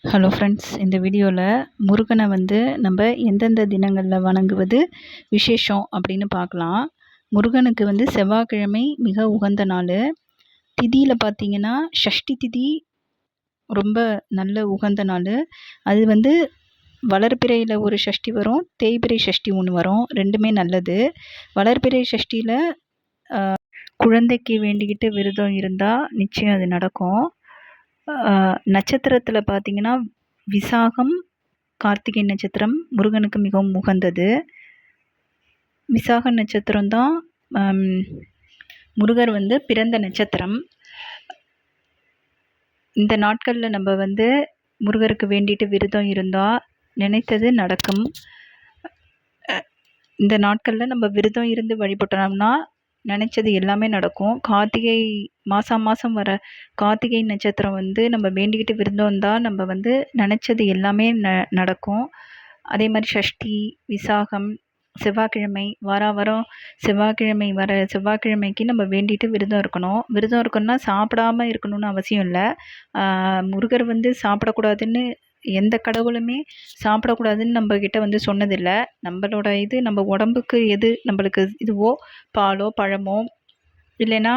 Hello friends, இந்த வீடியோவில் முருகனை நம்ம எந்தெந்த தினங்களில் வணங்குவது விசேஷம் அப்படின்னு பார்க்கலாம். முருகனுக்கு செவ்வாய்க்கிழமை மிக உகந்த நாள். திதியில் பார்த்தீங்கன்னா ஷஷ்டி திதி ரொம்ப நல்ல உகந்த நாள். அது வளர்பிறையில் ஒரு ஷஷ்டி வரும், தேய்பிறை ஷஷ்டி ஒன்று வரும். ரெண்டுமே நல்லது. வளர்பிறை ஷஷ்டியில் குழந்தைக்கு வேண்டிக்கிட்டு விரதம் இருந்தால் நிச்சயம் அது நடக்கும். நட்சத்திரத்தில் பார்த்தீங்கன்னா விசாகம், கார்த்திகை நட்சத்திரம் முருகனுக்கு மிகவும் உகந்தது. விசாக நட்சத்திரம் தான் முருகர் பிறந்த நட்சத்திரம். இந்த நாட்களில் நம்ம முருகருக்கு வேண்டிட்டு விரதம் இருந்தால் நினைத்தது நடக்கும். இந்த நாட்களில் நம்ம விரதம் இருந்து வழிபட்டோம்னா நினச்சது எல்லாமே நடக்கும். கார்த்திகை மாதம் வர கார்த்திகை நட்சத்திரம் நம்ம வேண்டிக்கிட்டு விரதம் இருந்தால் நம்ம நினச்சது எல்லாமே நடக்கும். அதே மாதிரி ஷஷ்டி, விசாகம், செவ்வாய்க்கிழமை, வாரம் செவ்வாய்க்கிழமை வர செவ்வாய்க்கிழமைக்கு நம்ம வேண்டிட்டு விரதம் இருக்கணும். விரதம் இருக்கணும்னா சாப்பிடாமல் இருக்கணும்னு அவசியம் இல்லை. முருகர் சாப்பிடக்கூடாதுன்னு எந்த கடவுளுமே சாப்பிடக்கூடாதுன்னு நம்மக்கிட்ட சொன்னதில்லை. நம்மளோட நம்ம உடம்புக்கு எது நம்மளுக்கு இதுவோ, பாலோ பழமோ, இல்லைன்னா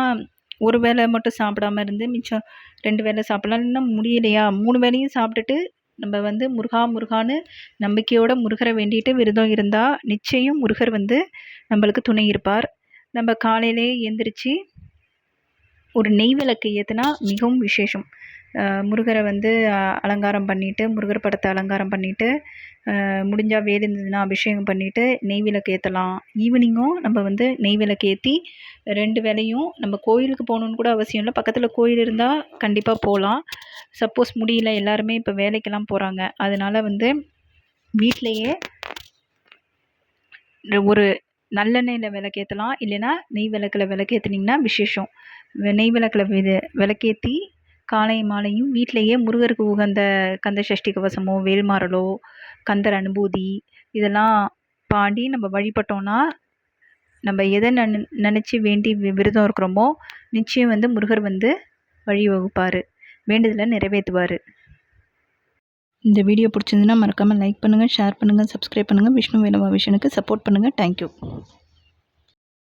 ஒரு வேளை மட்டும் சாப்பிடாம இருந்து மிச்சம் 2 வேளை சாப்பிட்லாம். இல்லைன்னா முடியலையா 3 வேளையும் சாப்பிட்டுட்டு நம்ம முருகா முருகான்னு நம்பிக்கையோட முருகரை வேண்டிட்டு விரதம் இருந்தால் நிச்சயம் முருகர் நம்மளுக்கு துணை இருப்பார். நம்ம காலையிலே எழுந்திரிச்சு ஒரு நெய் விளக்கு ஏற்றினா மிகவும் விசேஷம். முருகரை அலங்காரம் பண்ணிவிட்டு, முருகர் படத்தை அலங்காரம் பண்ணிவிட்டு, முடிஞ்சால் வேல் இருந்ததுன்னா அபிஷேகம் பண்ணிவிட்டு நெய் விளக்கு ஏற்றலாம். ஈவினிங்கும் நம்ம நெய் விளக்கு ஏற்றி 2 வேளையும் நம்ம கோயிலுக்கு போகணுன்னு கூட அவசியம் இல்லை. பக்கத்தில் கோயில் இருந்தால் கண்டிப்பாக போகலாம். சப்போஸ் முடியல, எல்லாருமே இப்போ வேலைக்கெல்லாம் போகிறாங்க. அதனால் வீட்டிலையே ஒரு நல்லெண்ணெயில் விளக்கேற்றலாம். இல்லைன்னா நெய் விளக்கில் விளக்கேற்றினீங்கன்னா விசேஷம். நெய் விளக்கில் விளக்கேற்றி காலை மாலையும் வீட்டிலையே முருகருக்கு உகந்த கந்த சஷ்டி கவசமோ, வேல்மாறலோ, கந்தர் அனுபூதி இதெல்லாம் பாடி நம்ம வழிபட்டோம்னா நம்ம எதை நினச்சி வேண்டி விரதம் இருக்கிறோமோ நிச்சயம் முருகர் வழி வகுப்பார், வேண்டுதலை நிறைவேற்றுவார். இந்த வீடியோ பிடிச்சிருந்துன்னா மறக்காமல் லைக் பண்ணுங்கள், ஷேர் பண்ணுங்கள், சப்ஸ்கிரைப் பண்ணுங்கள். விஷ்ணு வேலவா விஷனுக்கு சப்போர்ட் பண்ணுங்கள். தேங்க்யூ.